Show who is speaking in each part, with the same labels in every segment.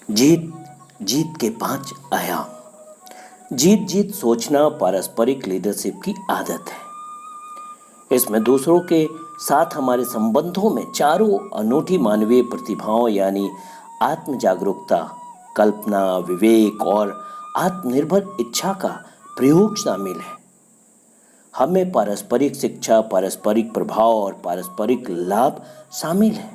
Speaker 1: जीत जीत के 5 आयाम। जीत जीत सोचना पारस्परिक लीडरशिप की आदत है। इसमें दूसरों के साथ हमारे संबंधों में चारों अनूठी मानवीय प्रतिभाओं यानी आत्म जागरूकता, कल्पना, विवेक और आत्मनिर्भर इच्छा का प्रयोग शामिल है। हमें पारस्परिक शिक्षा, पारस्परिक प्रभाव और पारस्परिक लाभ शामिल है।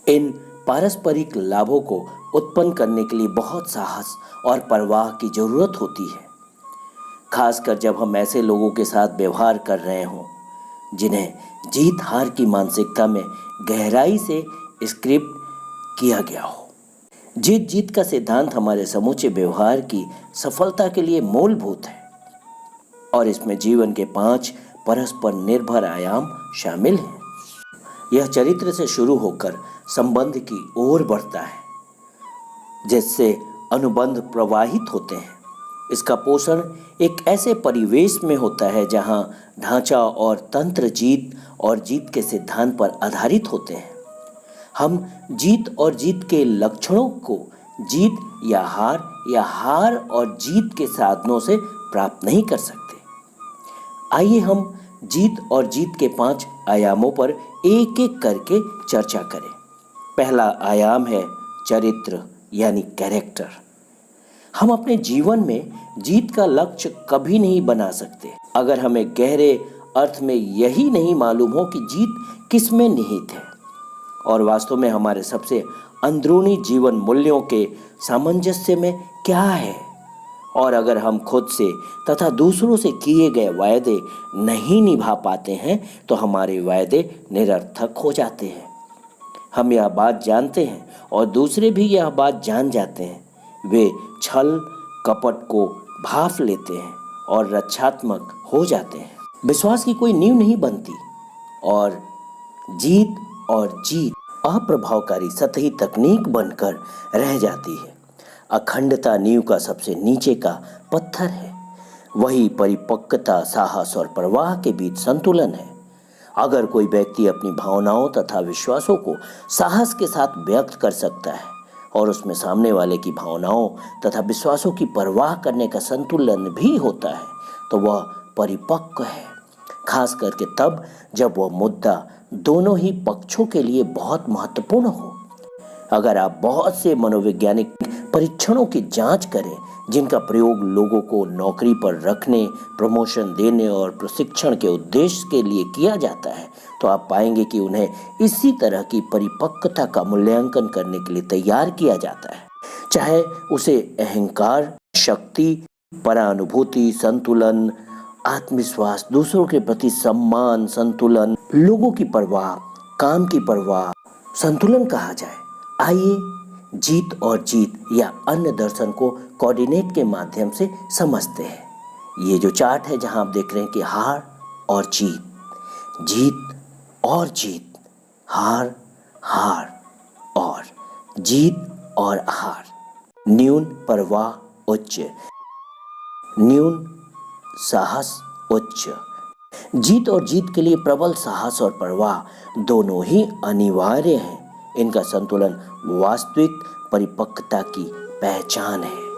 Speaker 1: इन पारस्परिक लाभों को उत्पन्न करने के लिए बहुत साहस और परवाह की जरूरत होती है, खासकर जब हम ऐसे लोगों के साथ व्यवहार कर रहे हों जिन्हें जीत हार की मानसिकता में गहराई से स्क्रिप्ट किया गया हो। जीत जीत का सिद्धांत हमारे समूचे व्यवहार की सफलता के लिए मूलभूत है और इसमें जीवन के 5 परस्पर निर्भर आयाम शामिल हैं। यह चरित्र से शुरू होकर संबंध की ओर बढ़ता है, जिससे अनुबंध प्रवाहित होते हैं। इसका पोषण एक ऐसे परिवेश में होता है जहां ढांचा और तंत्र जीत और जीत के सिद्धांत पर आधारित होते हैं। हम जीत और जीत के लक्षणों को जीत या हार और जीत के साधनों से प्राप्त नहीं कर सकते। आइए हम जीत और जीत के 5 आयामों पर एक एक करके चर्चा करें। पहला आयाम है चरित्र यानी कैरेक्टर। हम अपने जीवन में जीत का लक्ष्य कभी नहीं बना सकते अगर हमें गहरे अर्थ में यही नहीं मालूम हो कि जीत किस में निहित है और वास्तव में हमारे सबसे अंदरूनी जीवन मूल्यों के सामंजस्य में क्या है। और अगर हम खुद से तथा दूसरों से किए गए वायदे नहीं निभा पाते हैं तो हमारे वायदे निरर्थक हो जाते हैं। हम यह बात जानते हैं और दूसरे भी यह बात जान जाते हैं। वे छल कपट को भांप लेते हैं और रक्षात्मक हो जाते हैं। विश्वास की कोई नींव नहीं बनती और जीत अप्रभावकारी सतही तकनीक बनकर रह जाती है। अखंडता नींव का सबसे नीचे का पत्थर है। वही परिपक्वता, साहस और प्रवाह के बीच संतुलन है। अगर कोई व्यक्ति अपनी भावनाओं तथा विश्वासों को साहस के साथ व्यक्त कर सकता है और उसमें सामने वाले की भावनाओं तथा विश्वासों की परवाह करने का संतुलन भी होता है तो वह परिपक्व है, खास करके तब जब वह मुद्दा दोनों ही पक्षों के लिए बहुत महत्वपूर्ण हो। अगर आप बहुत से मनोवैज्ञानिक परीक्षणों की जांच करें जिनका प्रयोग लोगों को नौकरी पर रखने, प्रमोशन देने और प्रशिक्षण के उद्देश्य के लिए किया जाता है तो आप पाएंगे कि उन्हें इसी तरह की परिपक्वता का मूल्यांकन करने के लिए तैयार किया जाता है। चाहे उसे अहंकार, शक्ति, परानुभूति, संतुलन, आत्मविश्वास, दूसरों के प्रति सम्मान, संतुलन, लोगों की परवाह, काम की परवाह, संतुलन कहा जाए। आइए जीत और जीत या अन्य दर्शन को कोऑर्डिनेट के माध्यम से समझते हैं। ये जो चार्ट है जहां आप देख रहे हैं कि हार और जीत, जीत और जीत, हार और जीत और हार, न्यून परवाह उच्च, न्यून साहस उच्च। जीत और जीत के लिए प्रबल साहस और परवाह दोनों ही अनिवार्य हैं। इनका संतुलन वास्तविक परिपक्वता की पहचान है।